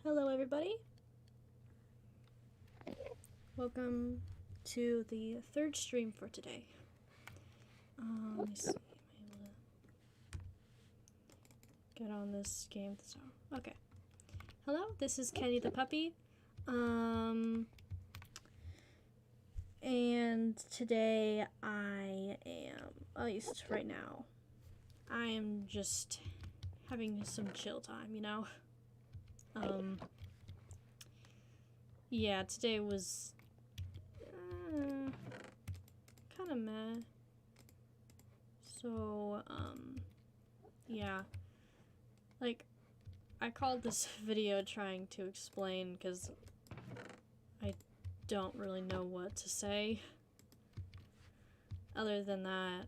Hello everybody. Welcome to the third stream for today. Let me see. Am I able to get on this game? So, okay. Hello, this is Kenny the puppy. And today I am, at least right now, I am just having some chill time, you know? Yeah, today was kind of meh. So, yeah. Like, I called this video trying to explain because I don't really know what to say. Other than that,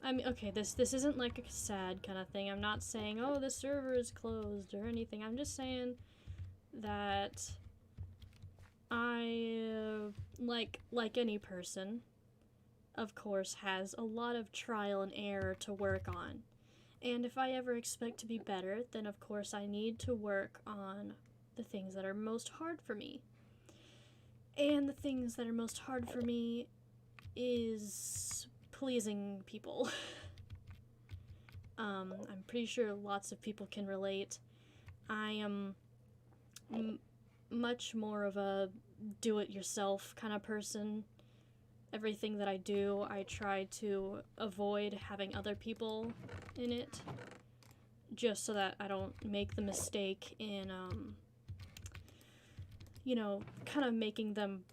I mean, okay, this isn't like a sad kind of thing. I'm not saying, oh, the server is closed or anything. I'm just saying that I, like any person, of course, has a lot of trial and error to work on. And if I ever expect to be better, then of course I need to work on the things that are most hard for me. And the things that are most hard for me is pleasing people. I'm pretty sure lots of people can relate. I am much more of a do-it-yourself kind of person. Everything that I do, I try to avoid having other people in it, just so that I don't make the mistake in, you know, kind of making them,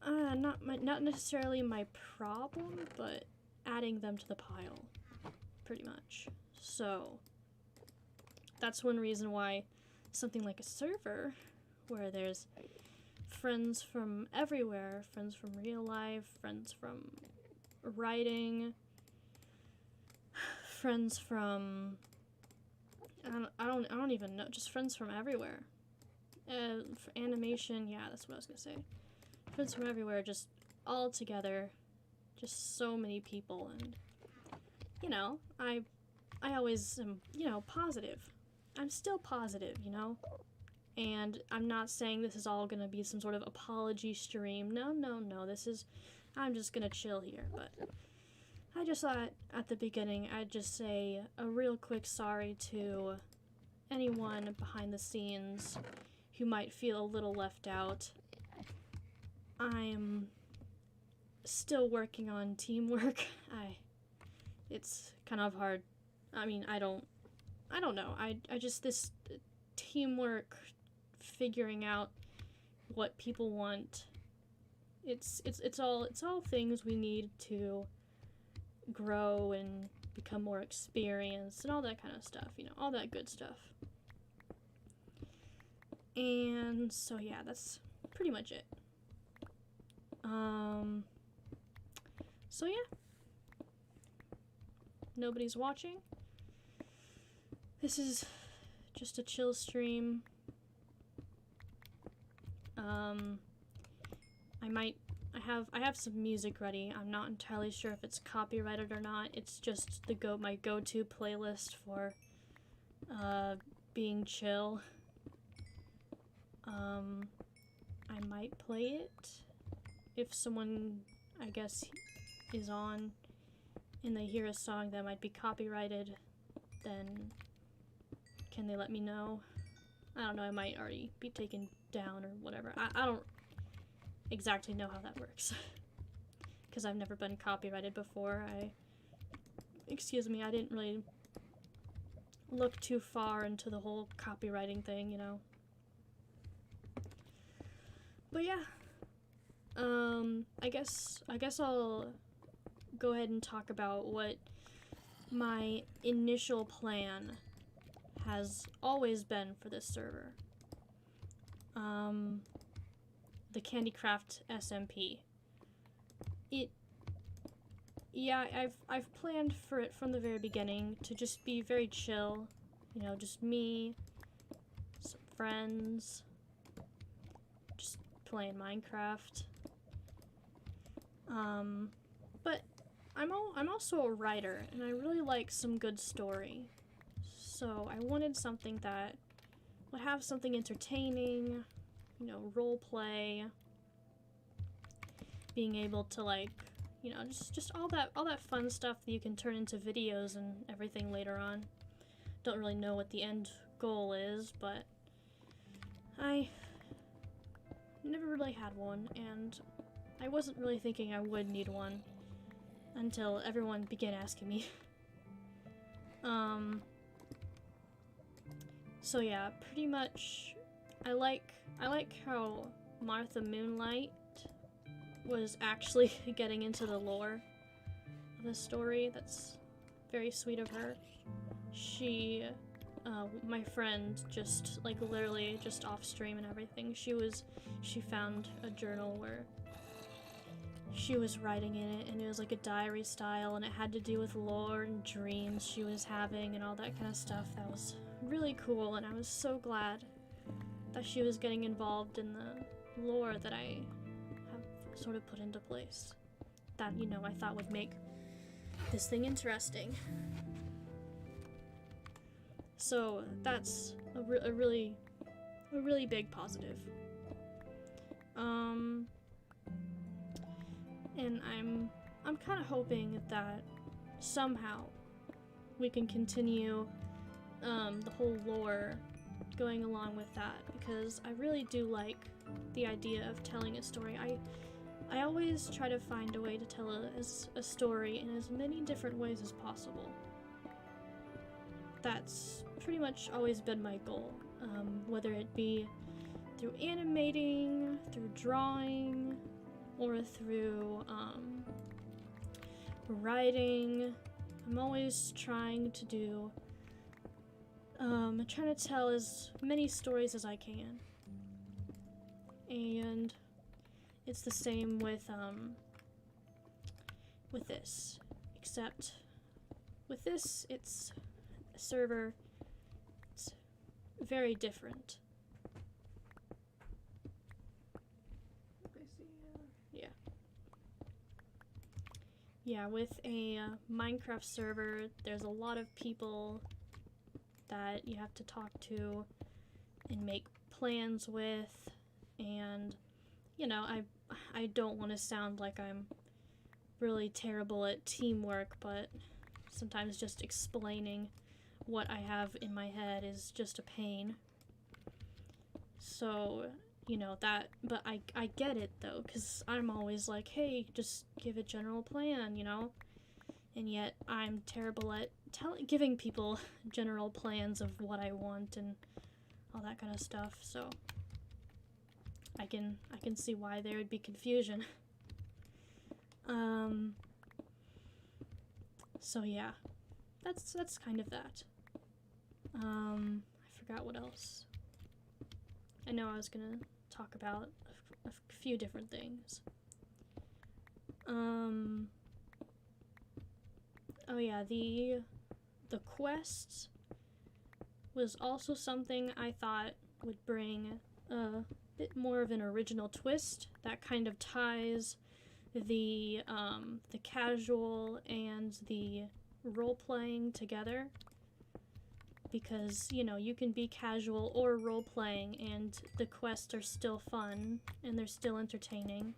not necessarily my problem, but adding them to the pile, pretty much. So, that's one reason why something like a server, where there's friends from everywhere, friends from real life, friends from writing, friends from I don't even know, just friends from everywhere. For animation, yeah, that's what I was gonna say. Friends from everywhere, just all together, just so many people, and you know, I always am, you know, positive. I'm still positive, you know. And I'm not saying this is all gonna be some sort of apology stream. No, no, no. I'm just gonna chill here. But I just thought at the beginning I'd just say a real quick sorry to anyone behind the scenes who might feel a little left out. I'm still working on teamwork. It's kind of hard. I mean, I don't know. I just, this teamwork, figuring out what people want. It's all things we need to grow and become more experienced and all that kind of stuff, you know, all that good stuff. And so yeah, that's pretty much it. So yeah. Nobody's watching. This is just a chill stream. I have some music ready. I'm not entirely sure if it's copyrighted or not. It's just my go-to playlist for being chill. I might play it if someone, I guess, is on and they hear a song that might be copyrighted, then can they let me know? I don't know, it might already be taken down or whatever. I don't exactly know how that works. Because I've never been copyrighted before. Excuse me, I didn't really look too far into the whole copywriting thing, you know. But yeah. I guess I'll go ahead and talk about what my initial plan has always been for this server. The CandyCraft SMP. I've planned for it from the very beginning to just be very chill, you know, just me, some friends, just playing Minecraft. But I'm also a writer, and I really like some good story. So I wanted something that would have something entertaining, you know, role play, being able to, like, you know, just all that fun stuff that you can turn into videos and everything later on. Don't really know what the end goal is, but I never really had one, and I wasn't really thinking I would need one until everyone began asking me. So yeah, pretty much I like how Martha Moonlight was actually getting into the lore of the story. That's very sweet of her. She, my friend, just, like, literally just off stream and everything, she found a journal where she was writing in it, and it was like a diary style, and it had to do with lore and dreams she was having and all that kind of stuff. That was really cool, and I was so glad that she was getting involved in the lore that I have sort of put into place. That, you know, I thought would make this thing interesting. So that's a really big positive. And I'm kind of hoping that somehow we can continue the whole lore going along with that, because I really do like the idea of telling a story. I always try to find a way to tell a story in as many different ways as possible. That's pretty much always been my goal, whether it be through animating, through drawing, or through writing. I'm always trying to do, trying to tell as many stories as I can. And it's the same with this, except with this, it's a server. It's very different. Yeah, with a Minecraft server, there's a lot of people that you have to talk to and make plans with, and, you know, I don't want to sound like I'm really terrible at teamwork, but sometimes just explaining what I have in my head is just a pain. So, you know, but I get it, though, because I'm always like, hey, just give a general plan, you know? And yet I'm terrible at giving people general plans of what I want and all that kind of stuff, so I can see why there would be confusion. So yeah, that's kind of that. I forgot what else. I know I was gonna talk about a few different things. Oh yeah, the quest was also something I thought would bring a bit more of an original twist that kind of ties the casual and the role-playing together. Because, you know, you can be casual or role-playing and the quests are still fun and they're still entertaining.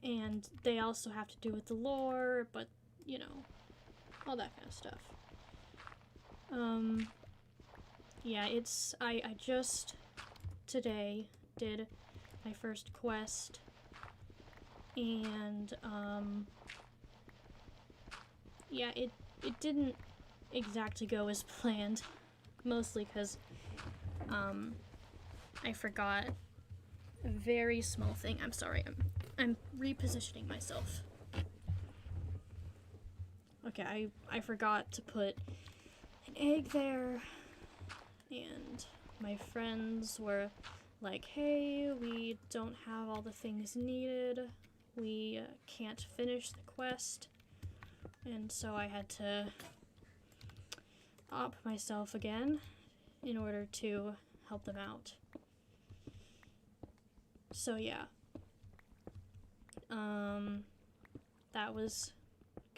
And they also have to do with the lore, but, you know, all that kind of stuff. Yeah, I just today did my first quest, and, yeah, it didn't exactly go as planned, mostly because, I forgot a very small thing. I'm sorry, I'm repositioning myself. Okay, I forgot to put an egg there, and my friends were like, hey, we don't have all the things needed, we can't finish the quest, and so I had to op myself again in order to help them out. So yeah, that was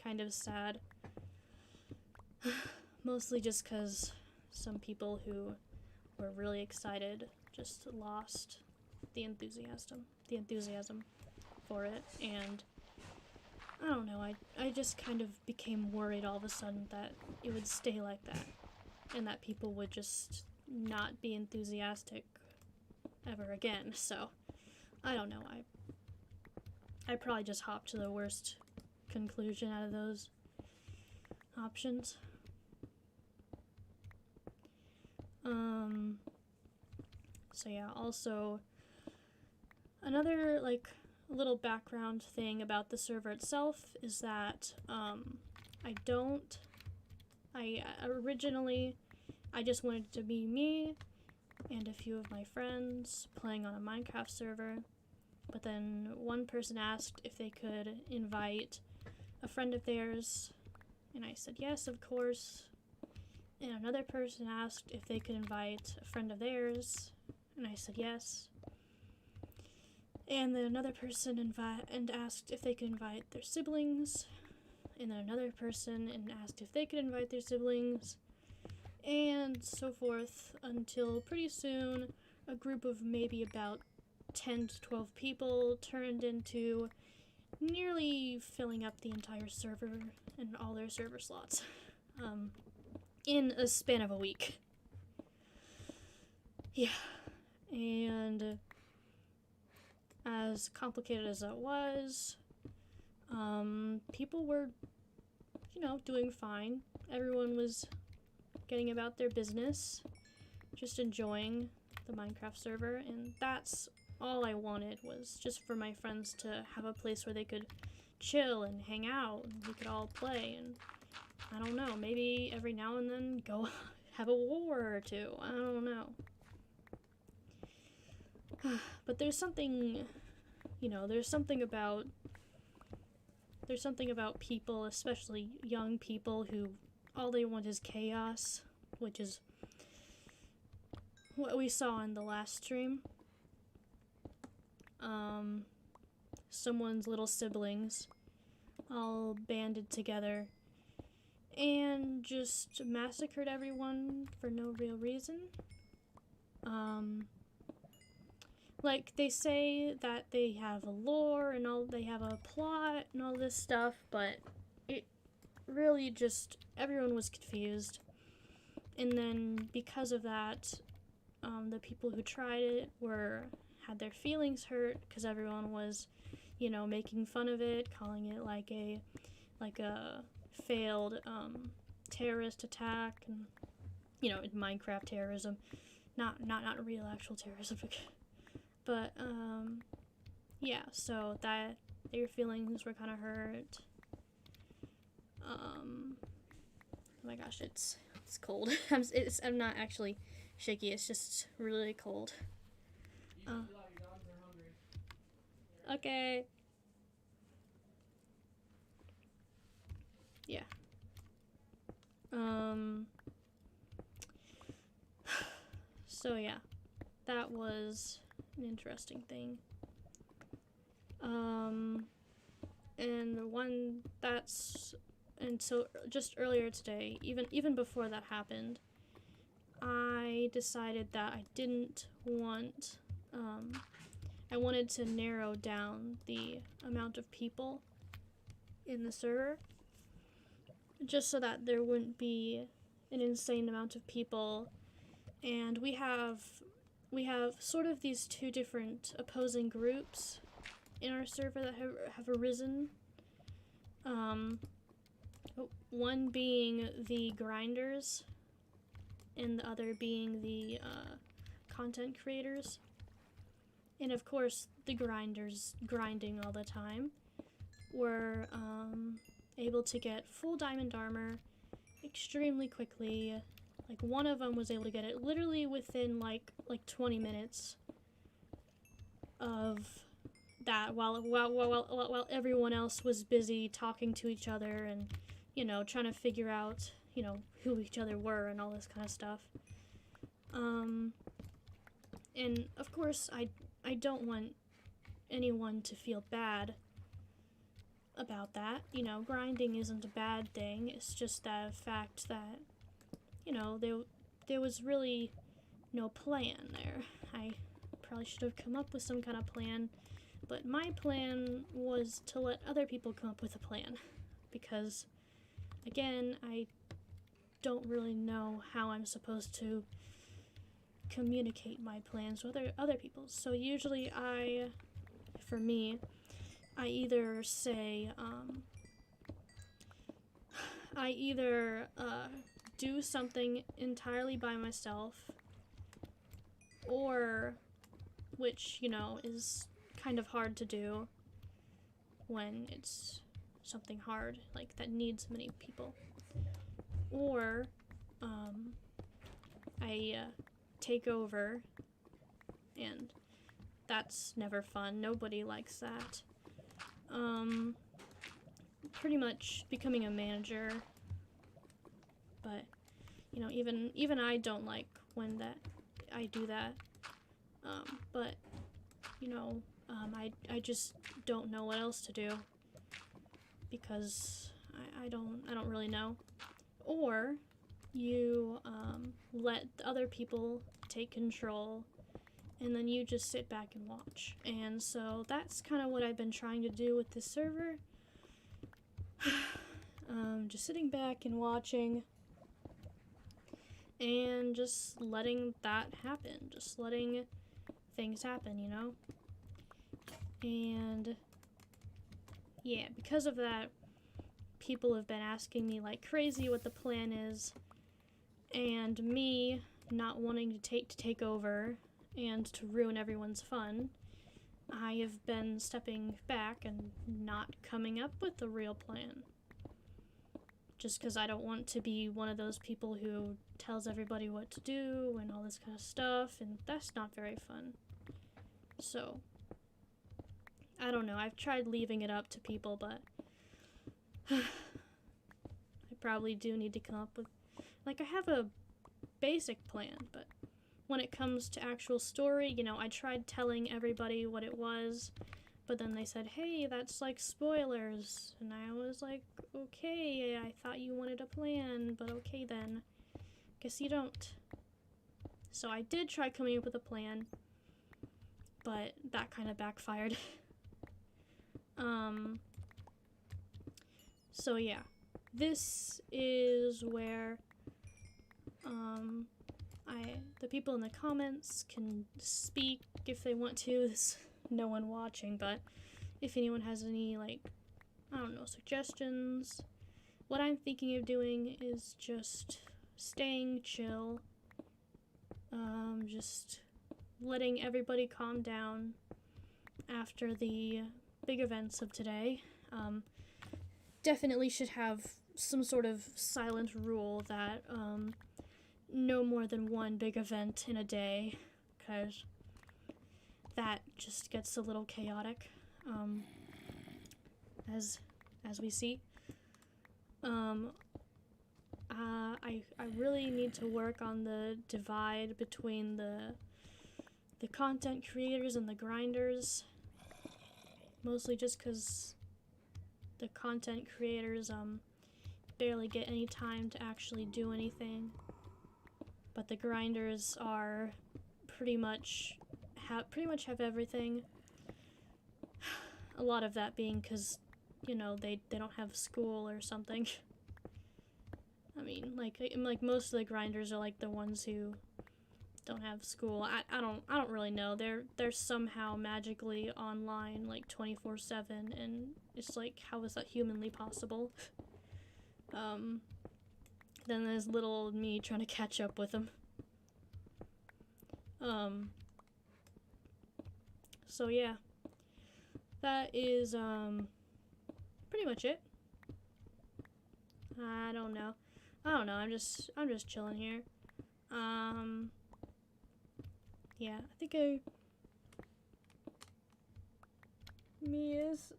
kind of sad. Mostly just because some people who were really excited just lost the enthusiasm for it, and I don't know, I just kind of became worried all of a sudden that it would stay like that, and that people would just not be enthusiastic ever again. So I don't know, I probably just hopped to the worst conclusion out of those options. So yeah, also another like little background thing about the server itself is that originally I just wanted it to be me and a few of my friends playing on a Minecraft server, but then one person asked if they could invite a friend of theirs, and I said yes, of course. And another person asked if they could invite a friend of theirs, and I said yes. And then another person asked if they could invite their siblings, and then another person asked if they could invite their siblings, and so forth, until pretty soon a group of maybe about 10 to 12 people turned into nearly filling up the entire server and all their server slots in a span of a week. Yeah, and as complicated as that was, people were, doing fine. Everyone was getting about their business, just enjoying the Minecraft server, and that's all I wanted, was just for my friends to have a place where they could chill and hang out, and we could all play, and I don't know, maybe every now and then go have a war or two, I don't know. But there's something about people, especially young people, who all they want is chaos, which is what we saw in the last stream. Someone's little siblings all banded together and just massacred everyone for no real reason. Like, they say that they have a lore and they have a plot and all this stuff, but it really just, everyone was confused. And then because of that, the people who tried it had their feelings hurt because everyone was, making fun of it, calling it like a failed terrorist attack, and in Minecraft terrorism, not real actual terrorism. But yeah, so that their feelings were kind of hurt. Oh my gosh, it's cold. I'm not actually shaky. It's just really cold. Okay. Yeah. So yeah, that was an interesting thing. And so just earlier today, even before that happened, I decided that I wanted to narrow down the amount of people in the server, just so that there wouldn't be an insane amount of people. And we have sort of these two different opposing groups in our server that have arisen. One being the grinders, and the other being the content creators. And of course, the grinders grinding all the time were able to get full diamond armor extremely quickly. Like, one of them was able to get it literally within like 20 minutes of that, while everyone else was busy talking to each other and trying to figure out who each other were and all this kind of stuff. And of course, I don't want anyone to feel bad about that. Grinding isn't a bad thing. It's just the fact that you know, there was really no plan there. I probably should have come up with some kind of plan, but my plan was to let other people come up with a plan, because, again, I don't really know how I'm supposed to communicate my plans with other people. So usually for me, I either say, I either do something entirely by myself, or, which, you know, is kind of hard to do when it's something hard, like, that needs many people. Or, I take over, and that's never fun. Nobody likes that. Pretty much becoming a manager, but, you know, even I don't like when I do that. But, you know, I just don't know what else to do, because I don't really know. Or you let other people take control, and then you just sit back and watch. And so that's kind of what I've been trying to do with this server. Just sitting back and watching, and just letting that happen, just letting things happen, you know? And yeah, because of that, people have been asking me like crazy what the plan is, and me not wanting to take over and to ruin everyone's fun, I have been stepping back and not coming up with a real plan. Just because I don't want to be one of those people who tells everybody what to do and all this kind of stuff, and that's not very fun. So, I don't know, I've tried leaving it up to people, but I probably do need to come up with, like, I have a basic plan, but when it comes to actual story, you know, I tried telling everybody what it was, but then they said, hey, that's like spoilers, and I was like, okay, I thought you wanted a plan, but okay then, guess you don't. So I did try coming up with a plan, but that kind of backfired. So yeah, this is where the people in the comments can speak if they want to. There's no one watching, but if anyone has any, like, I don't know, suggestions. What I'm thinking of doing is just staying chill, just letting everybody calm down after the big events of today. Definitely should have some sort of silent rule that no more than one big event in a day, because that just gets a little chaotic, as we see. I really need to work on the divide between the content creators and the grinders, mostly just because the content creators barely get any time to actually do anything, but the grinders are pretty much have everything. A lot of that being because, you know, they don't have school or something. I mean, like most of the grinders are like the ones who don't have school. I don't really know. They're somehow magically online like 24/7, and it's like, how is that humanly possible? Then there's little old me trying to catch up with them. So yeah, that is pretty much it. I don't know. I'm just chilling here. Yeah, I think Mia's.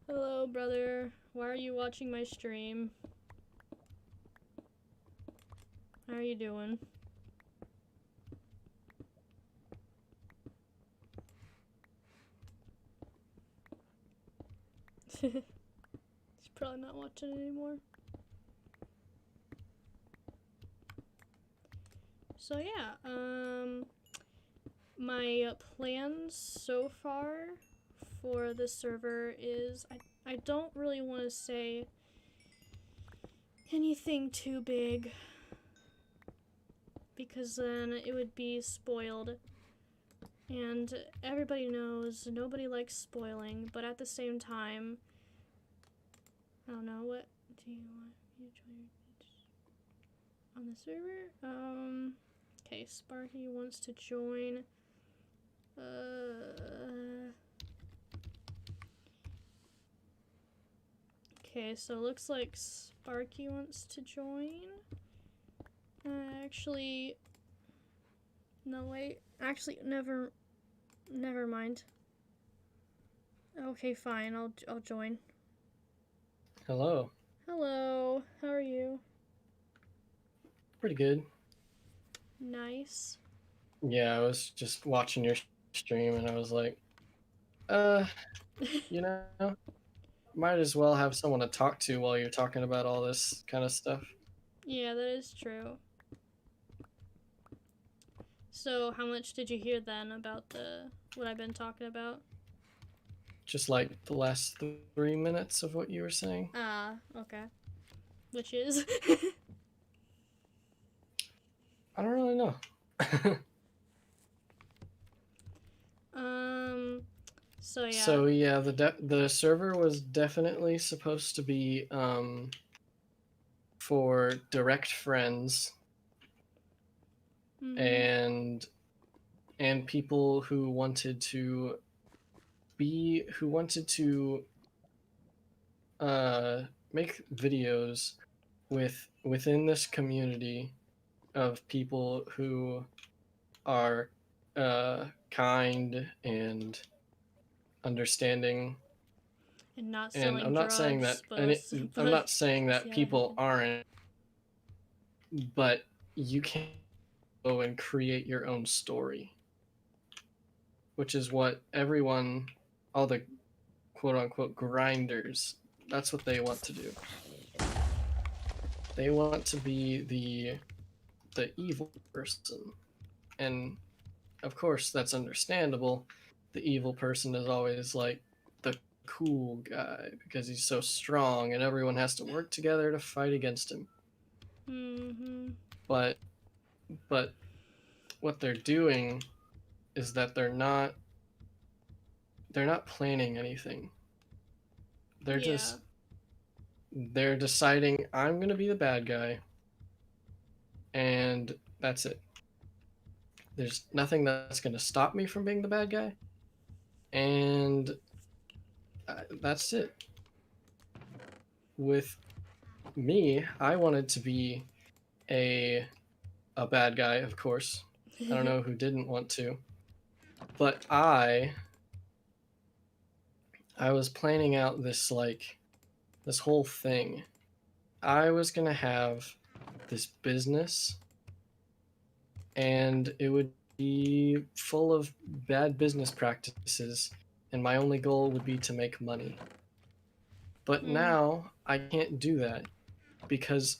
Hello, brother. Why are you watching my stream? How are you doing? He's probably not watching anymore. So yeah, my plans so far for this server is I don't really want to say anything too big because then it would be spoiled. And everybody knows nobody likes spoiling, but at the same time, I don't know, what do you want me to join on the server? Okay, Sparky wants to join. Okay, so it looks like Sparky wants to join. Actually, no wait. Actually, never mind. Okay, fine. I'll join. Hello. Hello. How are you? Pretty good. Nice. Yeah, I was just watching your stream and I was like, uh, you know, might as well have someone to talk to while you're talking about all this kind of stuff. Yeah, that is true. So, how much did you hear then about what I've been talking about? Just like the last 3 minutes of what you were saying. Ah, okay. Which is? I don't really know. um, so yeah. So yeah, the server was definitely supposed to be for direct friends and people who wanted to make videos within this community of people who are kind and understanding. And not And selling I'm not saying drugs, I'm not saying that yeah, people aren't, but you can go and create your own story, which is what all the quote unquote grinders, that's what they want to do. They want to be the evil person. And of course that's understandable. The evil person is always like the cool guy because he's so strong and everyone has to work together to fight against him. But what they're doing is that they're not planning anything. They're deciding, I'm going to be the bad guy, and that's it. There's nothing that's going to stop me from being the bad guy, and that's it. With me, I wanted to be a bad guy, of course. I don't know who didn't want to, but I was planning out this whole thing. I was going to have this business, and it would be full of bad business practices, and my only goal would be to make money. But now I can't do that because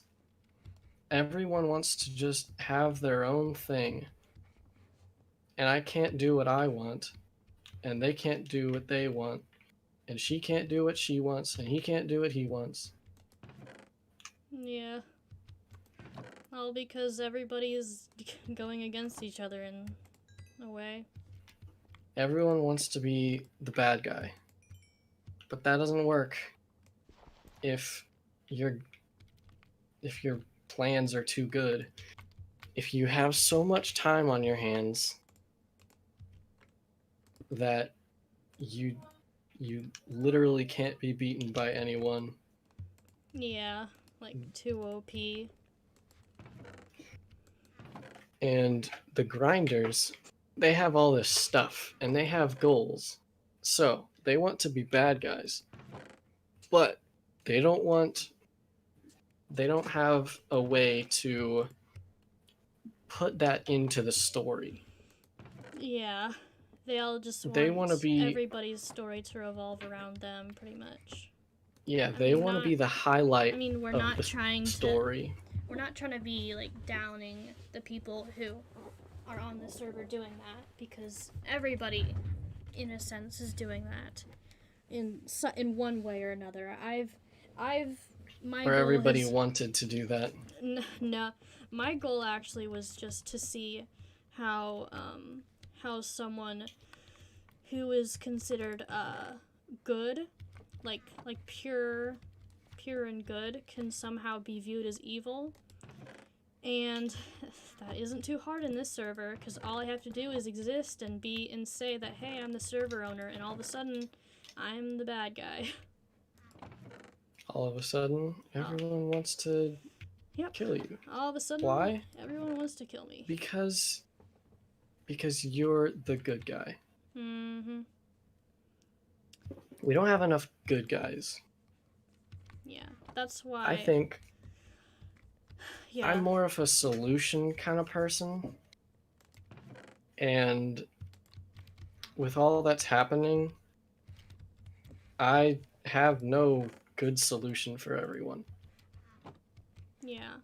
everyone wants to just have their own thing, and I can't do what I want, and they can't do what they want, and she can't do what she wants, and he can't do what he wants. Yeah. All because everybody is going against each other in a way. Everyone wants to be the bad guy, but that doesn't work if your plans are too good. If you have so much time on your hands that you literally can't be beaten by anyone. Yeah, like too OP. And the grinders, they have all this stuff and they have goals. So they want to be bad guys, but they don't have a way to put that into the story. Yeah, they all just want everybody's story to revolve around them, pretty much. Yeah, they want to be the highlight. I mean, we're not trying story. we're not trying to be like downing the people who are on the server doing that, because everybody in a sense is doing that in one way or another. My Or goal everybody has wanted to do that. no, my goal actually was just to see how someone who is considered good, like pure and good, can somehow be viewed as evil. And that isn't too hard in this server, because all I have to do is exist and say that, hey, I'm the server owner, and all of a sudden I'm the bad guy. All of a sudden, everyone wants to kill you. All of a sudden, why? Everyone wants to kill me. Because you're the good guy. Mm-hmm. We don't have enough good guys. Yeah, that's why. I think yeah. I'm more of a solution kind of person. And with all that's happening, I have no good solution for everyone. Yeah.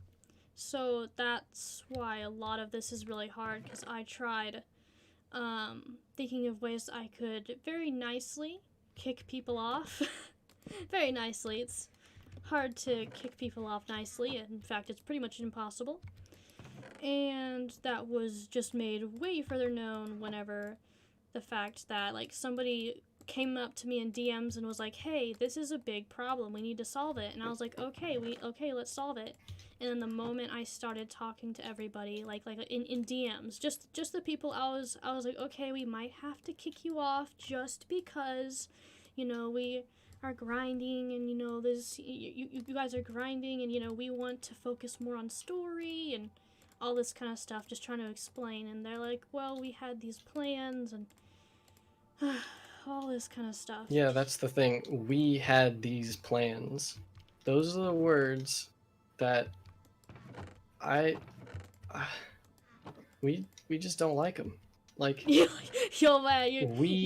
So that's why a lot of this is really hard, because I tried thinking of ways I could very nicely kick people off. Very nicely. It's hard to kick people off nicely. In fact, it's pretty much impossible. And that was just made way further known whenever the fact that like somebody came up to me in DMs and was like, "Hey, this is a big problem. We need to solve it." And I was like, "Okay, let's solve it." And then the moment I started talking to everybody, like in DMs, just the people, I was like, "Okay, we might have to kick you off just because, we are grinding, and this you guys are grinding, and we want to focus more on story and all this kind of stuff, just trying to explain." And they're like, "Well, we had these plans and all this kind of stuff." Yeah, that's the thing. We had these plans. Those are the words that we just don't like them. Like we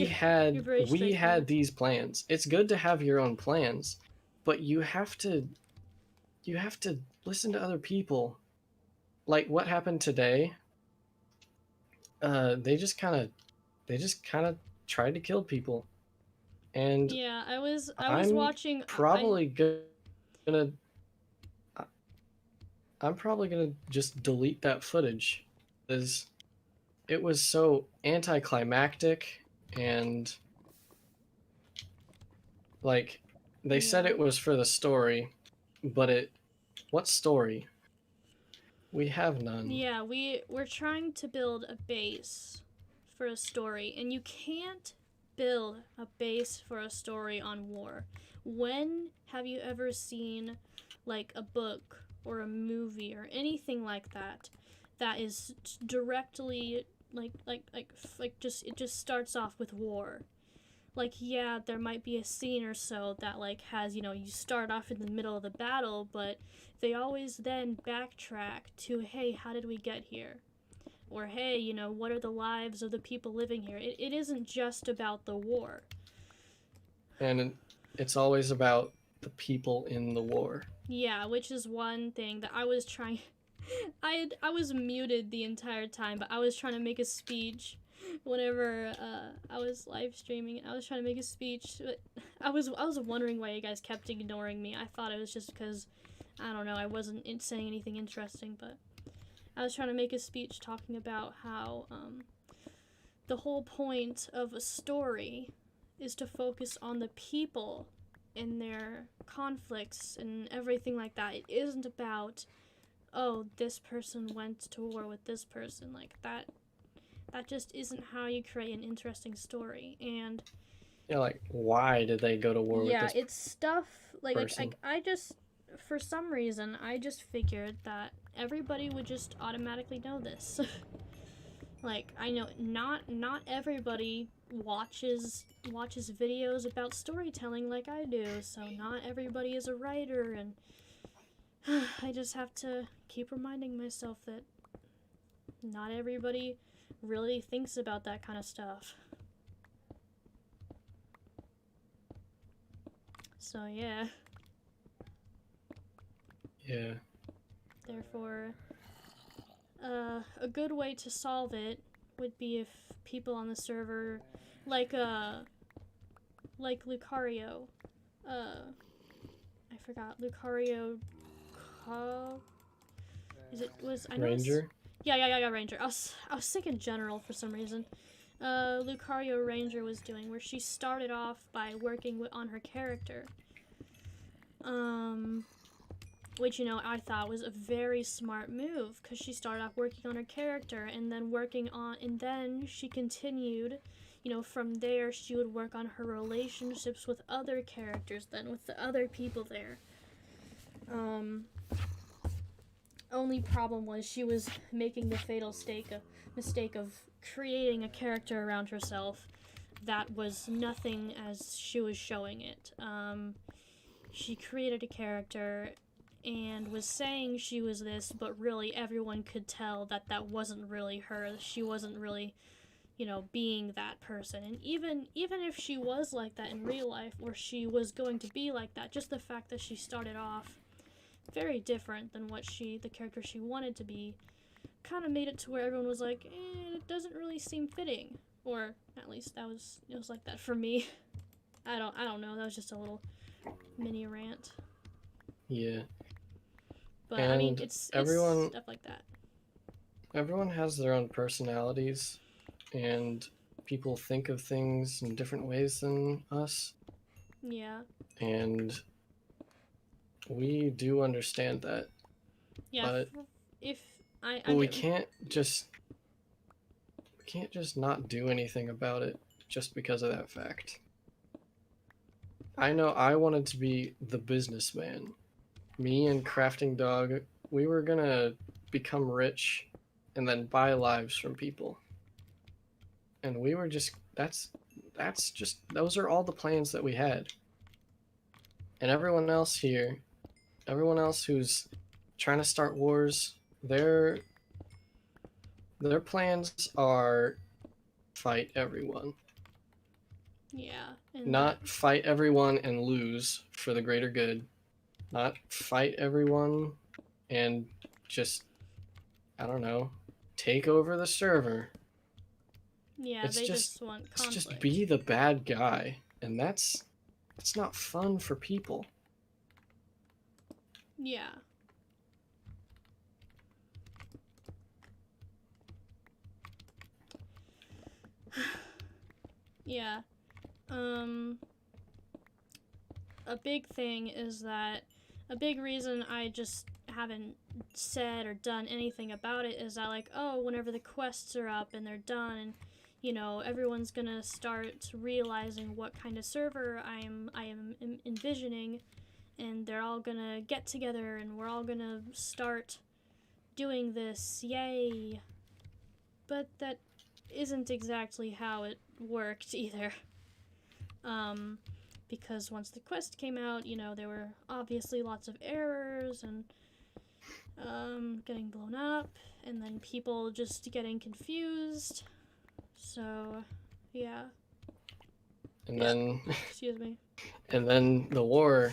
had these plans. It's good to have your own plans, but you have to listen to other people. Like what happened today? They just kind of tried to kill people, and yeah, I was I'm watching. Probably gonna I'm probably gonna just delete that footage, because it was so anticlimactic, and like they said it was for the story, but what story? We have none. Yeah, we're trying to build a base for a story, and you can't build a base for a story on war. When have you ever seen like a book or a movie or anything like that is directly just it just starts off with war? Like, yeah, there might be a scene or so that like has, you start off in the middle of the battle, but they always then backtrack to, hey, how did we get here? Or, hey, what are the lives of the people living here? It isn't just about the war. And it's always about the people in the war. Yeah, which is one thing that I was trying. I was muted the entire time, but I was trying to make a speech whenever I was live streaming. I was trying to make a speech, but I was wondering why you guys kept ignoring me. I thought it was just because, I don't know, I wasn't saying anything interesting, but I was trying to make a speech talking about how the whole point of a story is to focus on the people and their conflicts and everything like that. It isn't about, oh, this person went to war with this person. Like that just isn't how you create an interesting story. And yeah, like why did they go to war with this it's stuff person? I just, for some reason, I just figured that everybody would just automatically know this. Like, I know not everybody watches videos about storytelling like I do, so not everybody is a writer, and I just have to keep reminding myself that not everybody really thinks about that kind of stuff. So yeah. Yeah. Therefore, a good way to solve it would be if people on the server, like Lucario, I forgot Lucario. Is it was I know Ranger? yeah, Ranger. I was thinking General for some reason. Lucario Ranger was doing, where she started off by working on her character. Which, you know, I thought was a very smart move, because she started off working on her character, and then she continued, you know, from there she would work on her relationships with other characters, then with the other people there. Only problem was she was making the fatal mistake of creating a character around herself that was nothing as she was showing it. She created a character and was saying she was this, but really everyone could tell that that wasn't really her. She wasn't really, you know, being that person. And even if she was like that in real life, or she was going to be like that, just the fact that she started off very different than the character she wanted to be, kind of made it to where everyone was like, it doesn't really seem fitting. Or at least it was like that for me. I don't know. That was just a little mini rant. Yeah. But and I mean, it's everyone stuff like that. everyone has their own personalities, and people think of things in different ways than us. Yeah. And we do understand that. Yeah. But If I we get can't just not do anything about it just because of that fact. I know I wanted to be the businessman. Me and Crafting Dog, we were gonna become rich and then buy lives from people. And we were just those are all the plans that we had. And everyone else here, everyone else who's trying to start wars, their plans are fight everyone. Yeah. Not fight everyone and lose for the greater good. Not fight everyone and just, I don't know, take over the server. Yeah, they just want conflict. It's just be the bad guy, and that's not fun for people. Yeah. Yeah. A big thing is that a big reason I just haven't said or done anything about it is that, like, oh, whenever the quests are up and they're done, and you know, everyone's gonna start realizing what kind of server I am envisioning, and they're all gonna get together and we're all gonna start doing this, yay. But that isn't exactly how it worked either. Because once the quest came out, you know, there were obviously lots of errors and getting blown up, and then people just getting confused. So, yeah. And then excuse me. And then the war,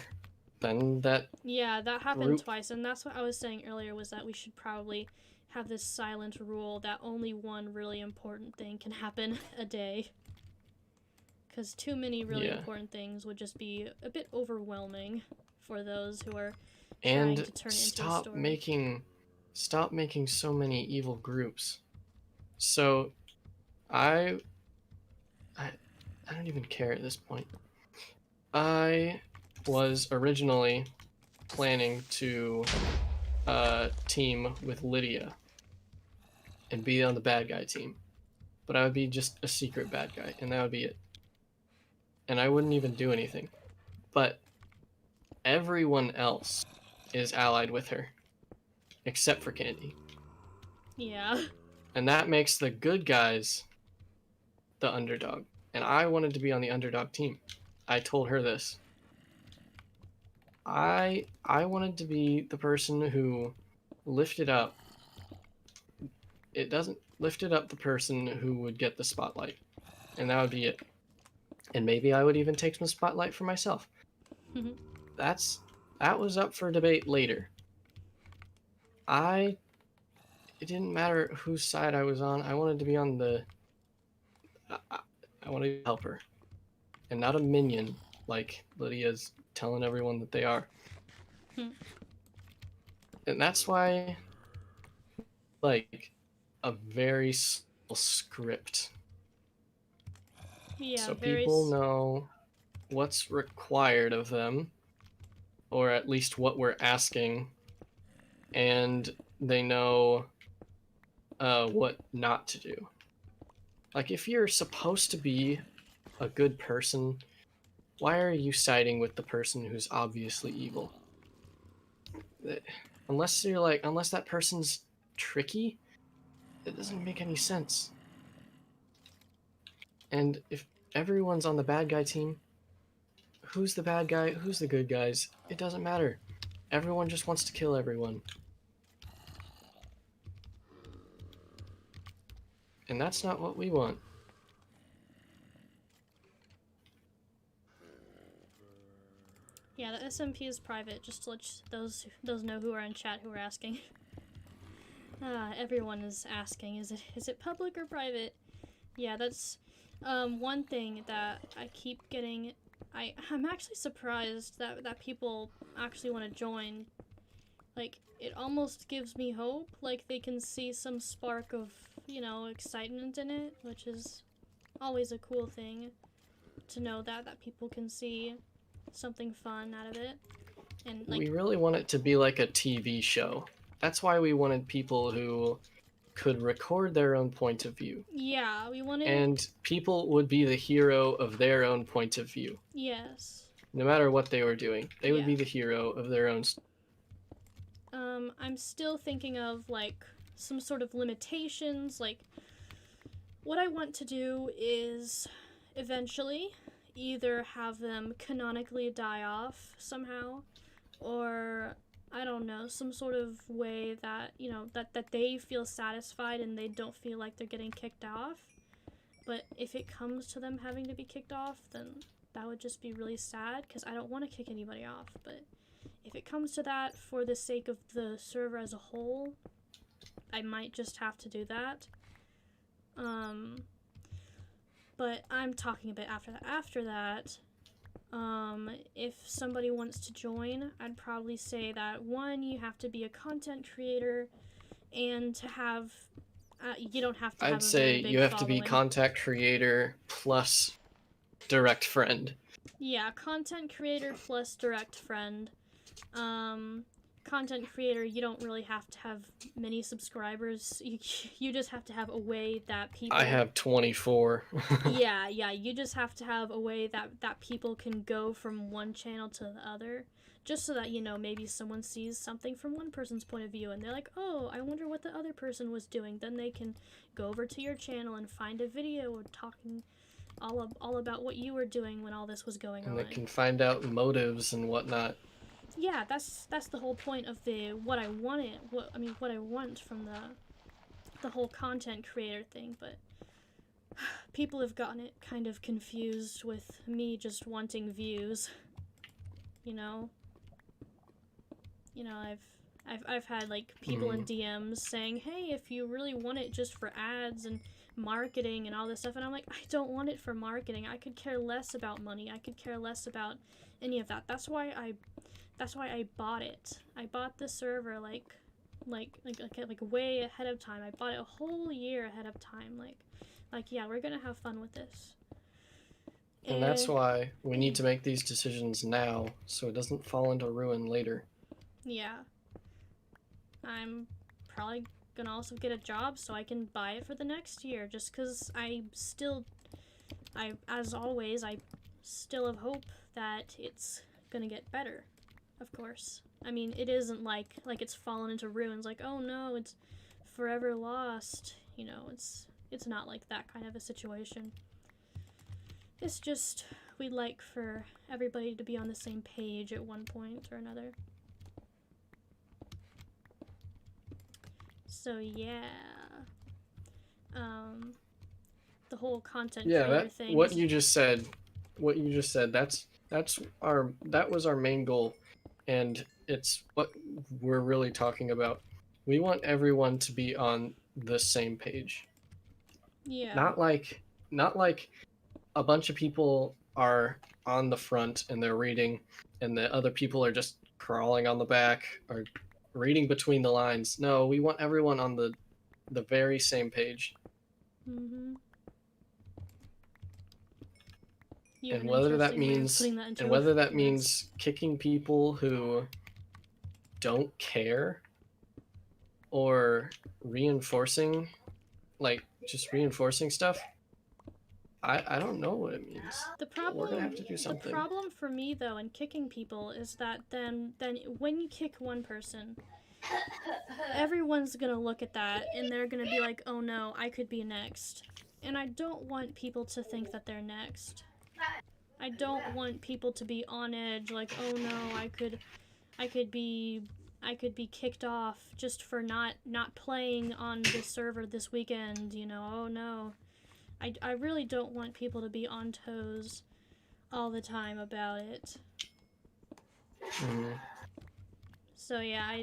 then that that happened twice, and that's what I was saying earlier, was that we should probably have this silent rule that only one really important thing can happen a day. Because too many really important things would just be a bit overwhelming for those who are trying to turn it into a story. Stop making so many evil groups. So, I don't even care at this point. I was originally planning to team with Lydia and be on the bad guy team. But I would be just a secret bad guy, and that would be it. And I wouldn't even do anything. But everyone else is allied with her, except for Candy. Yeah. And that makes the good guys the underdog. And I wanted to be on the underdog team. I told her this. I wanted to be the person who lifted up. It doesn't lifted up the person who would get the spotlight. And that would be it. And maybe I would even take some spotlight for myself. That was up for debate later. It didn't matter whose side I was on. I wanted to be on the. I wanted to help her, and not a minion like Lydia's telling everyone that they are. And that's why, like, a very simple script. Yeah, so people know what's required of them, or at least what we're asking, and they know what not to do. Like, if you're supposed to be a good person, why are you siding with the person who's obviously evil? Unless that person's tricky, it doesn't make any sense. And if everyone's on the bad guy team, who's the bad guy, who's the good guys? It doesn't matter. Everyone just wants to kill everyone. And that's not what we want. Yeah, the SMP is private, just to let those know who are in chat who are asking. Everyone is asking, is it public or private? Yeah, that's one thing that I keep getting. I'm actually surprised that people actually want to join. Like, it almost gives me hope, like they can see some spark of, excitement in it, which is always a cool thing to know that people can see something fun out of it. And like, we really want it to be like a TV show. That's why we wanted people who could record their own point of view. Yeah, we wanted. And people would be the hero of their own point of view. Yes. No matter what they were doing, they would be the hero of their own. I'm still thinking of like some sort of limitations. Like, what I want to do is eventually either have them canonically die off somehow, or I don't know, some sort of way that, that they feel satisfied and they don't feel like they're getting kicked off. But if it comes to them having to be kicked off, then that would just be really sad, because I don't want to kick anybody off. But if it comes to that, for the sake of the server as a whole, I might just have to do that. But I'm talking a bit after that. After that, if somebody wants to join, I'd probably say that, one, you have to be a content creator, and to have, you don't have to have I'd say you have following. to be content creator plus direct friend. Yeah, content creator plus direct friend. Content creator, you don't really have to have many subscribers. You just have to have a way that people... I have 24. yeah, you just have to have a way that people can go from one channel to the other. Just so that, maybe someone sees something from one person's point of view and they're like, oh, I wonder what the other person was doing. Then they can go over to your channel and find a video talking all about what you were doing when all this was going on. And they can find out motives and whatnot. Yeah, that's the whole point of what I want from the whole content creator thing. But people have gotten it kind of confused with me just wanting views. I've had like people in DMs saying, hey, if you really want it just for ads and marketing and all this stuff, and I'm like, I don't want it for marketing. I could care less about money. I could care less about any of that. That's why I bought it. I bought the server like way ahead of time. I bought it a whole year ahead of time. Like yeah, we're gonna have fun with this. And that's why we need to make these decisions now, so it doesn't fall into ruin later. Yeah. I'm probably gonna also get a job so I can buy it for the next year, just because as always, I still have hope that it's gonna get better. Of course. I mean, it isn't like it's fallen into ruins, like, oh no, it's forever lost. It's not like that kind of a situation. It's just, we'd like for everybody to be on the same page at one point or another. So yeah. The whole content creator thing. What you just said, that was our main goal. And it's what we're really talking about. we want everyone to be on the same page. Yeah. Not like a bunch of people are on the front and they're reading, and the other people are just crawling on the back or reading between the lines. No, we want everyone on the very same page. Mm-hmm. You have And an whether that interesting way of means putting that into and whether that words. means kicking people who don't care or reinforcing, like just reinforcing stuff. I don't know what it means. The We're gonna problem, have to do the something. problem for me though in kicking people is that then when you kick one person, everyone's gonna look at that and they're gonna be like, oh no, I could be next. And I don't want people to think that they're next. I don't want people to be on edge, like, oh no, I could be kicked off just for not playing on this server this weekend, you know, oh no. I really don't want people to be on toes all the time about it. Mm-hmm. So yeah,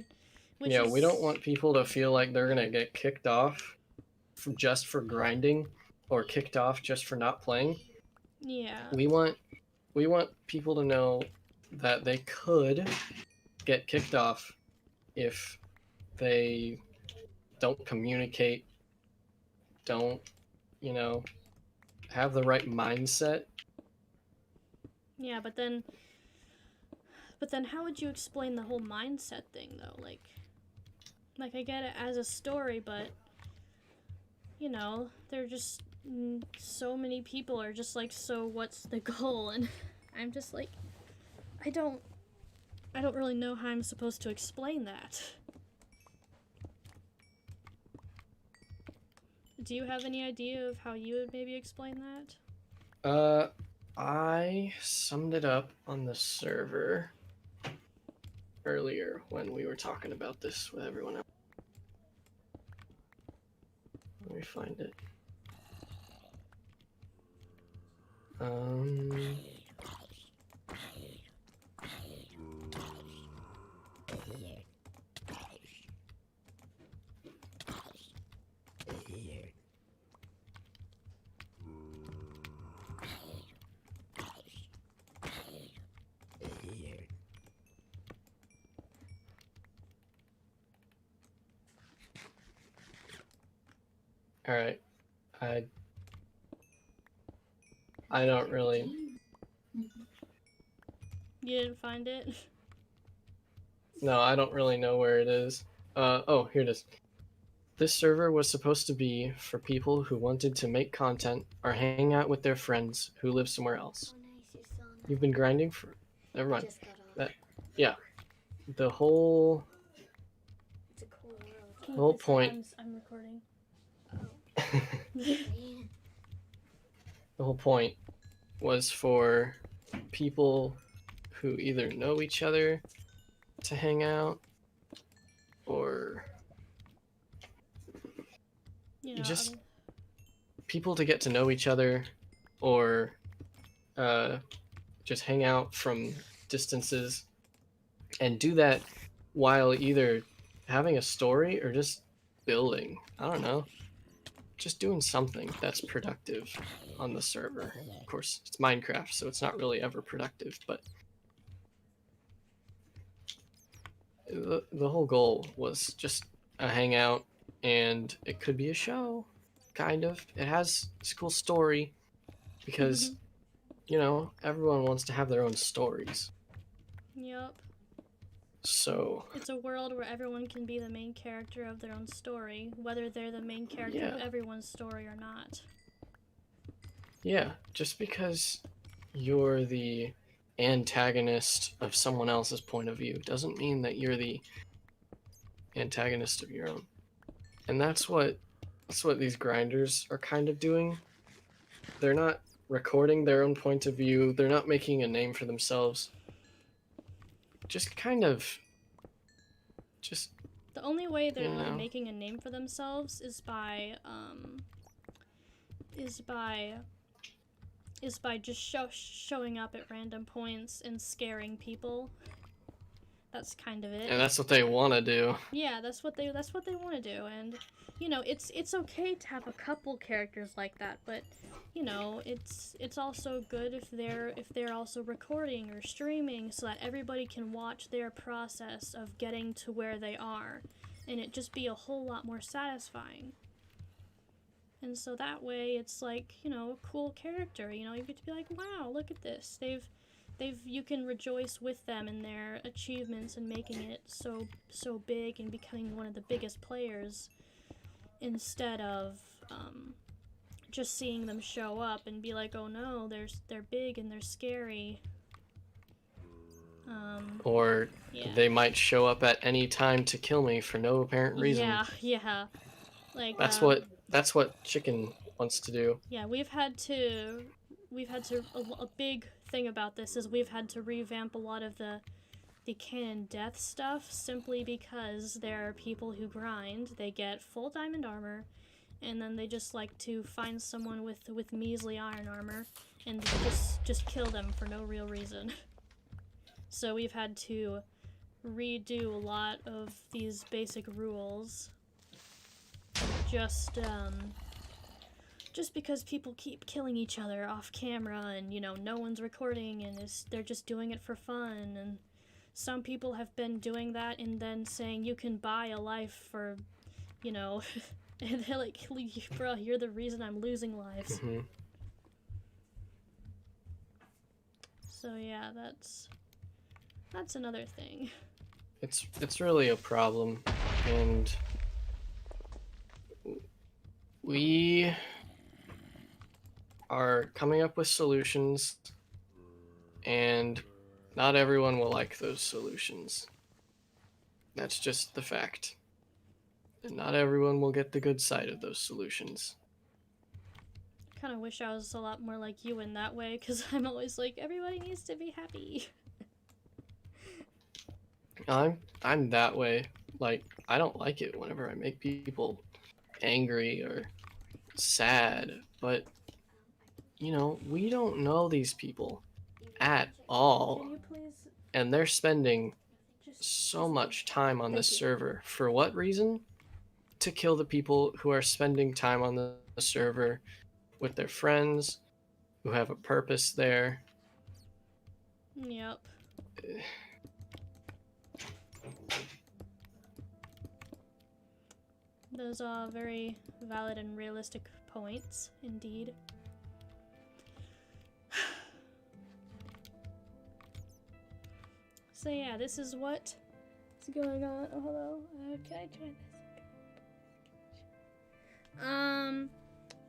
We don't want people to feel like they're gonna get kicked off just for grinding or kicked off just for not playing. Yeah. We want people to know that they could get kicked off if they don't communicate, don't, have the right mindset. Yeah, but then how would you explain the whole mindset thing though? Like I get it as a story, but you know, they're just so many people are just like, so what's the goal? And I'm just like, I don't really know how I'm supposed to explain that. Do you have any idea of how you would maybe explain that? I summed it up on the server earlier when we were talking about this with everyone else. Let me find it. All right. I don't really. You didn't find it? No, I don't really know where it is. Oh, here it is. This server was supposed to be for people who wanted to make content or hang out with their friends who live somewhere else. You've been grinding for. Never mind. Yeah. The whole. The whole point. I'm recording. The whole point was for people who either know each other to hang out or just people to get to know each other or just hang out from distances and do that while either having a story or just building. I don't know. Just doing something that's productive on the server. Of course, it's Minecraft, so it's not really ever productive, but the whole goal was just a hangout, and it could be a show, kind of. It has a cool story because, everyone wants to have their own stories. Yep. So it's a world where everyone can be the main character of their own story, whether they're the main character of everyone's story or not. Yeah, just because you're the antagonist of someone else's point of view doesn't mean that you're the antagonist of your own. And that's what these grinders are kind of doing. They're not recording their own point of view. They're not making a name for themselves. Just kind of the only way they're really making a name for themselves is by just showing up at random points and scaring people. that's kind of it. And that's what they want to do. Yeah, that's what they want to do, and you know, it's okay to have a couple characters like that, but you know, it's also good if they're also recording or streaming so that everybody can watch their process of getting to where they are, and it just be a whole lot more satisfying. And so that way it's like, you know, a cool character, you know, you get to be like, wow, look at this. You can rejoice with them in their achievements and making it so big and becoming one of the biggest players, instead of just seeing them show up and be like, oh no, they're big and they're scary. Or Yeah. they might show up at any time to kill me for no apparent reason. Yeah. Like That's what Chicken wants to do. yeah, a big thing about this is we've had to revamp a lot of the canon death stuff, simply because there are people who grind, they get full diamond armor, and then they just like to find someone with measly iron armor and just kill them for no real reason. So we've had to redo a lot of these basic rules just because people keep killing each other off camera, and you know, no one's recording, and they're just doing it for fun. And some people have been doing that and then saying you can buy a life for, you know, and they're like, bro, you're the reason I'm losing lives. Mm-hmm. So yeah, that's another thing. It's really a problem, and we are coming up with solutions, and not everyone will like those solutions. That's just the fact. And not everyone will get the good side of those solutions. I kind of wish I was a lot more like you in that way, because I'm always like, everybody needs to be happy. I'm that way. Like, I don't like it whenever I make people angry or sad, but you know, we don't know these people at all. Can you please And they're spending so much time on this server. For what reason? To kill the people who are spending time on the server with their friends, who have a purpose there. Yep. Those are very valid and realistic points, indeed. So yeah, this is what is going on. Oh, hello. Can I join this?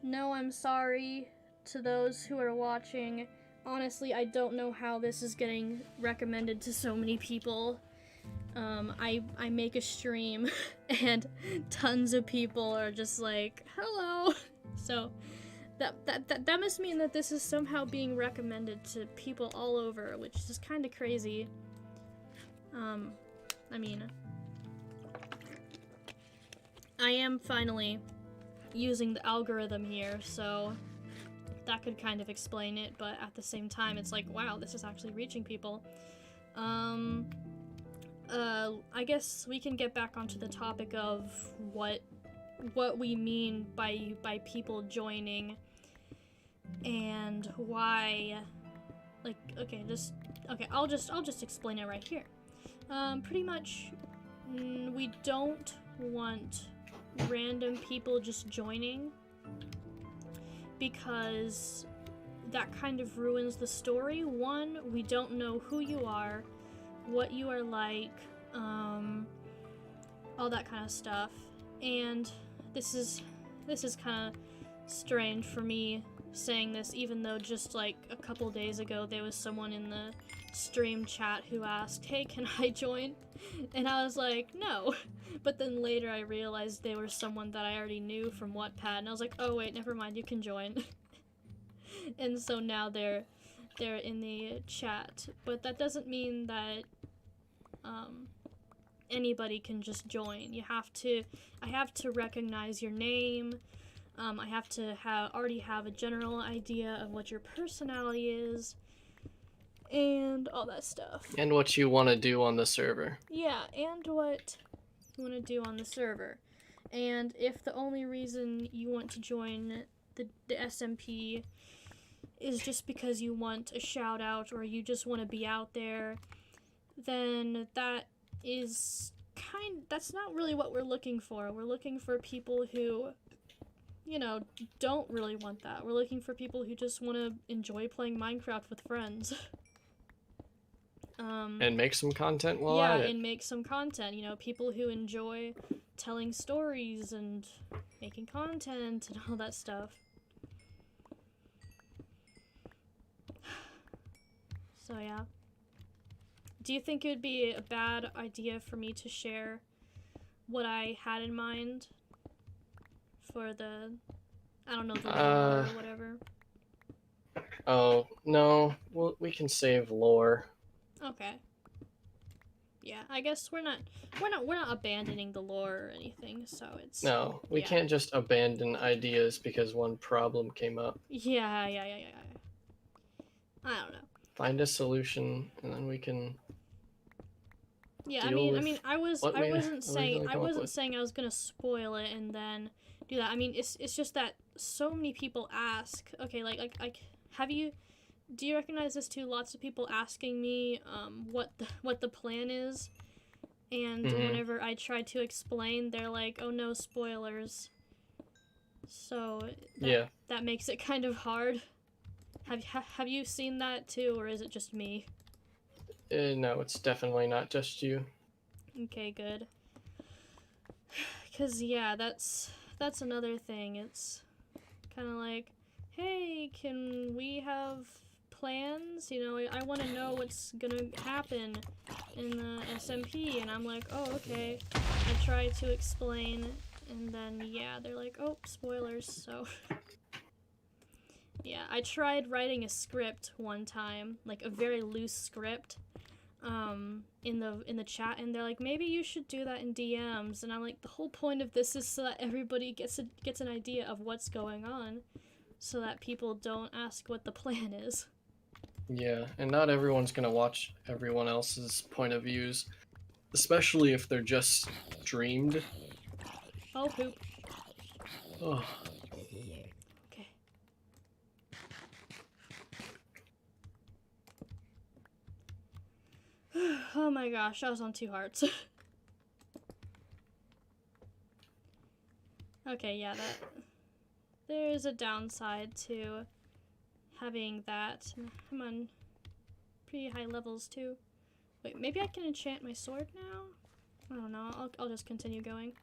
No, I'm sorry to those who are watching. Honestly, I don't know how this is getting recommended to so many people. I make a stream and tons of people are just like, hello. So that must mean that this is somehow being recommended to people all over, which is kind of crazy. I mean, I am finally using the algorithm here, so that could kind of explain it, but at the same time, it's like, wow, this is actually reaching people. I guess we can get back onto the topic of what we mean by people joining and why, like, okay, I'll just explain it right here. Pretty much, we don't want random people just joining, because that kind of ruins the story. One, we don't know who you are, what you are like, all that kind of stuff. And this is kind of strange for me saying this, even though just like a couple days ago there was someone in the stream chat who asked, hey, can I join? And I was like, no. But then later I realized they were someone that I already knew from Wattpad, and I was like, oh wait, never mind, you can join. And so now they're in the chat, but that doesn't mean that anybody can just join. I have to recognize your name. I have to already have a general idea of what your personality is, and all that stuff. And what you want to do on the server. Yeah, and what you want to do on the server. And if the only reason you want to join the SMP is just because you want a shout out or you just want to be out there, then that's not really what we're looking for. We're looking for people who, you know, don't really want that. We're looking for people who just want to enjoy playing Minecraft with friends. And make some content while yeah, at it. and make some content. You know, people who enjoy telling stories and making content and all that stuff. So yeah. Do you think it would be a bad idea for me to share what I had in mind for the, I don't know, the lore or whatever? Oh, no. Well, we can save lore. Okay. Yeah, I guess we're not abandoning the lore or anything, so it's... No, we can't just abandon ideas because one problem came up. Yeah. I don't know. Find a solution, and then we can... Yeah, I wasn't saying I was gonna spoil it and then do that. I mean, it's just that so many people ask. Okay, like do you recognize this too? Lots of people asking me what the plan is, and whenever I try to explain, they're like, "Oh no, spoilers." So that makes it kind of hard. Have you seen that too, or is it just me? No, it's definitely not just you. Okay, good. Cause yeah, that's another thing. It's kind of like, hey, can we have plans? You know, I want to know what's gonna happen in the SMP, and I'm like, oh, okay. I try to explain, and then yeah, they're like, oh, spoilers. So yeah, I tried writing a script one time, like a very loose script. In the chat, and they're like, maybe you should do that in DMs, and I'm like, the whole point of this is so that everybody gets an idea of what's going on, so that people don't ask what the plan is. Yeah, and not everyone's gonna watch everyone else's point of views, especially if they're just dreamed. Oh, poop. Oh. Okay. Oh my gosh, I was on 2 hearts. Okay, yeah, there's a downside to having that. I'm on pretty high levels too. Wait, maybe I can enchant my sword now? I don't know, I'll just continue going.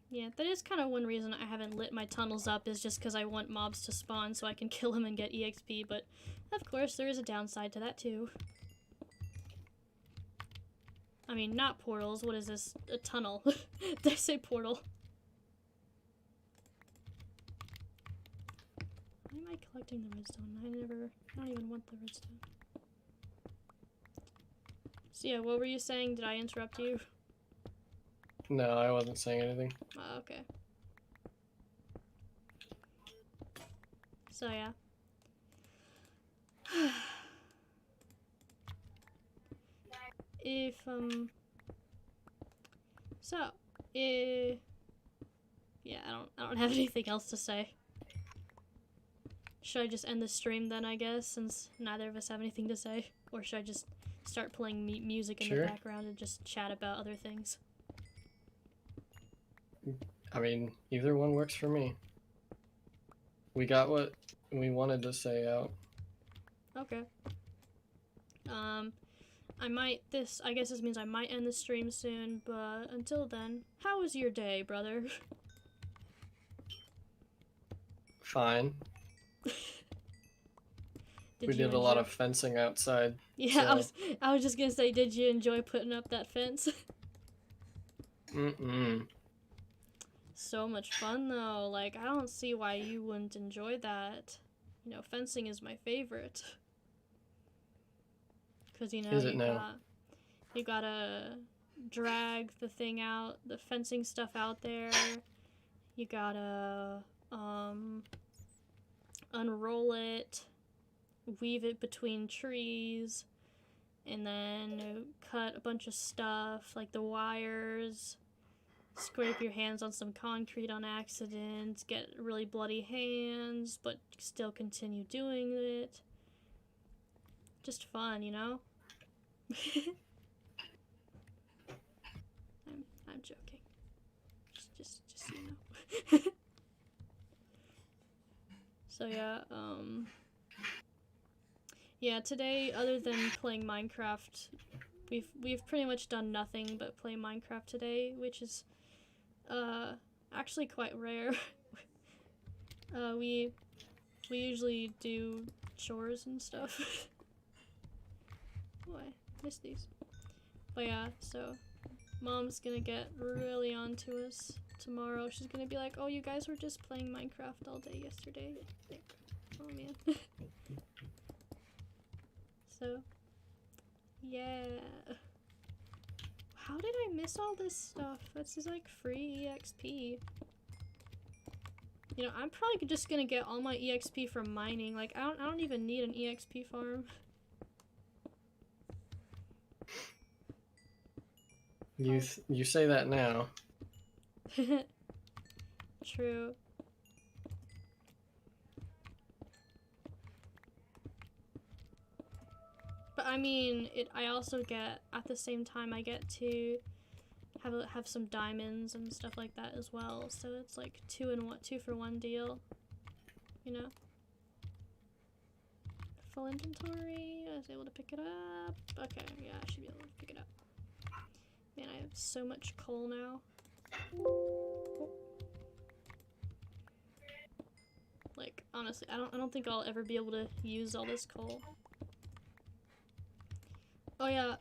Yeah, that is kind of one reason I haven't lit my tunnels up, is just because I want mobs to spawn so I can kill them and get EXP, but of course there is a downside to that too. I mean, not portals, what is this? A tunnel. Did I say portal? Why am I collecting the redstone? I don't even want the redstone. So yeah, what were you saying? Did I interrupt you? No, I wasn't saying anything. Oh, okay. So yeah. Yeah, I don't have anything else to say. Should I just end the stream then, I guess, since neither of us have anything to say? Or should I just start playing music in the background and just chat about other things? I mean, either one works for me. We got what we wanted to say out. Okay. I guess this means I might end the stream soon, but until then, how was your day, brother? Fine. We did a lot of fencing outside. Yeah, so. I was just gonna say, did you enjoy putting up that fence? So much fun though. Like, I don't see why you wouldn't enjoy that. You know, fencing is my favorite. Cause you know you gotta drag the thing out, the fencing stuff out there. You gotta unroll it, weave it between trees, and then cut a bunch of stuff like the wires, scrape your hands on some concrete on accident, get really bloody hands, but still continue doing it. Just fun, you know? I'm joking. Just so you know. So yeah, today, other than playing Minecraft, we've pretty much done nothing but play Minecraft today, which is actually quite rare. We usually do chores and stuff. Oh, I missed these. But yeah, so Mom's gonna get really on to us tomorrow. She's gonna be like, "Oh, you guys were just playing Minecraft all day yesterday." Like, oh man. So, yeah. How did I miss all this stuff? This is like free EXP. You know, I'm probably just gonna get all my EXP from mining. Like, I don't even need an EXP farm. You say that now. True. But I mean, I also get, at the same time, I get to have some diamonds and stuff like that as well. So it's like 2 for 1 deal. You know? Full inventory. I was able to pick it up. Okay, yeah, I should be able to pick it up. Man, I have so much coal now. Like, honestly, I don't think I'll ever be able to use all this coal. Oh yeah,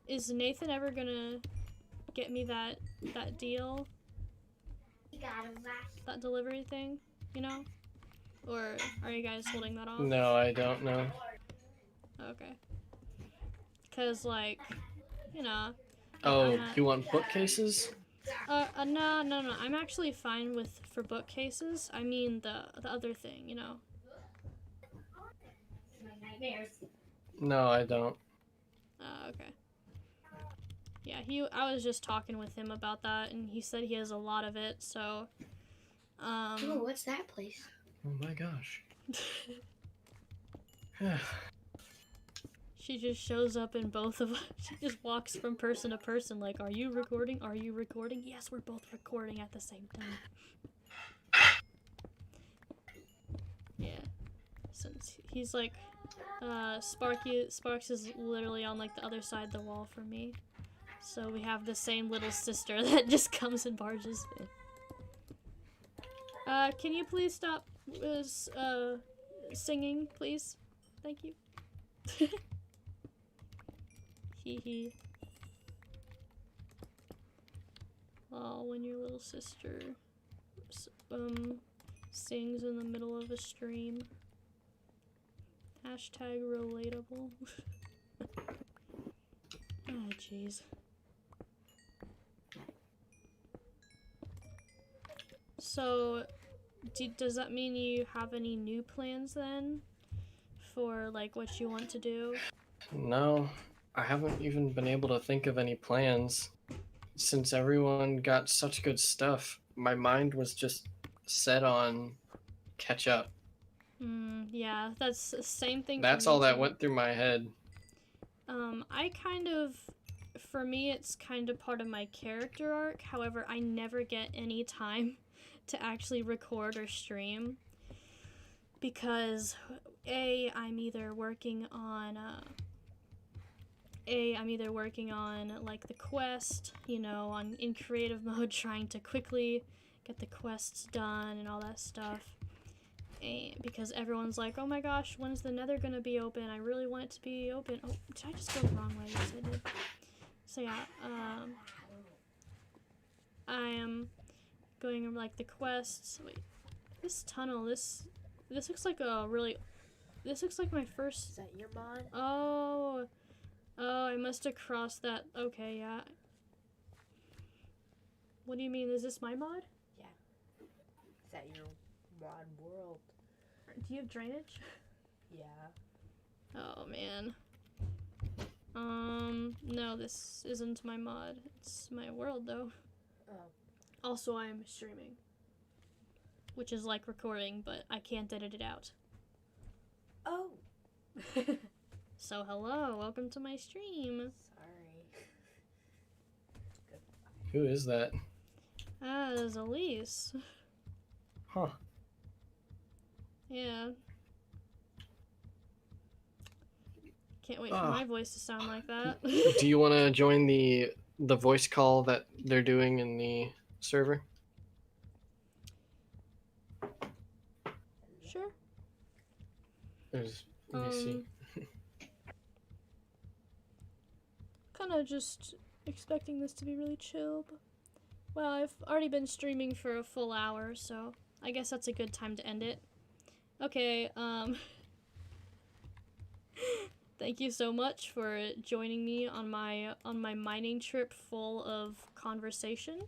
is Nathan ever gonna get me that deal? That delivery thing, you know? Or are you guys holding that off? No, I don't know. Okay. Cause like, you know. Oh, you want bookcases? No. I'm actually fine for bookcases. I mean the other thing, you know. No, I don't. Okay. Yeah, I was just talking with him about that, and he said he has a lot of it, so, Oh, what's that place? Oh my gosh. She just shows up in both of us. She just walks from person to person like, "Are you recording? Are you recording?" Yes, we're both recording at the same time. Yeah. Since he's like, Sparks is literally on like the other side of the wall from me. So we have the same little sister that just comes and barges in. Can you please stop singing, please? Thank you. Hee hee. Oh, when your little sister sings in the middle of a stream. Hashtag relatable. Oh, jeez. So, does that mean you have any new plans then? For, like, what you want to do? No, I haven't even been able to think of any plans. Since everyone got such good stuff, my mind was just set on catch up. Yeah, that's the same thing That's for me all that too. went through my head. I kind of, for me, it's kind of part of my character arc. However, I never get any time to actually record or stream because I'm either working on like the quest, you know, in creative mode, trying to quickly get the quests done and all that stuff. And because everyone's like, "Oh my gosh, when is the Nether gonna be open? I really want it to be open." Oh, did I just go the wrong way? Yes, I did. So yeah, I am going over like the quests. Wait, this tunnel. This looks like a really. This looks like my first. Is that your mod? Oh, I must have crossed that. Okay, yeah. What do you mean? Is this my mod? Yeah. Is that your mod world. Do you have drainage? Yeah. Oh man. No, this isn't my mod. It's my world though. Oh. Also, I am streaming, which is like recording, but I can't edit it out. Oh. So hello, welcome to my stream. Sorry. Who is that? It's Elise. Huh. Yeah. Can't wait for my voice to sound like that. Do you want to join the voice call that they're doing in the server? Sure. Let me see. Kind of just expecting this to be really chill. But, well, I've already been streaming for a full hour, so I guess that's a good time to end it. Okay, thank you so much for joining me on my mining trip full of conversation.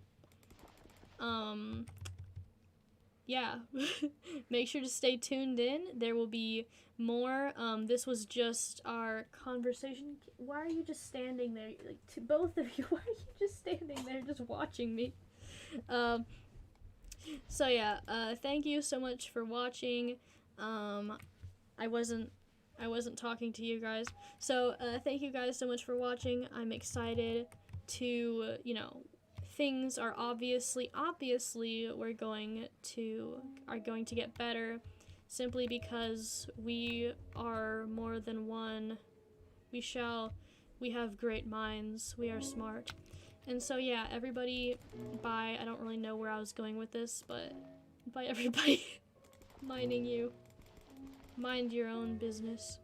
Yeah, make sure to stay tuned in. There will be more. This was just our conversation. Why are you just standing there? Like, to both of you, why are you just standing there just watching me? So yeah, thank you so much for watching. I wasn't talking to you guys. So, thank you guys so much for watching. I'm excited to, things are obviously are going to get better simply because we are more than one. We have great minds. We are smart. And so yeah, everybody, bye. I don't really know where I was going with this, but bye everybody. Minding you. Mind your own business.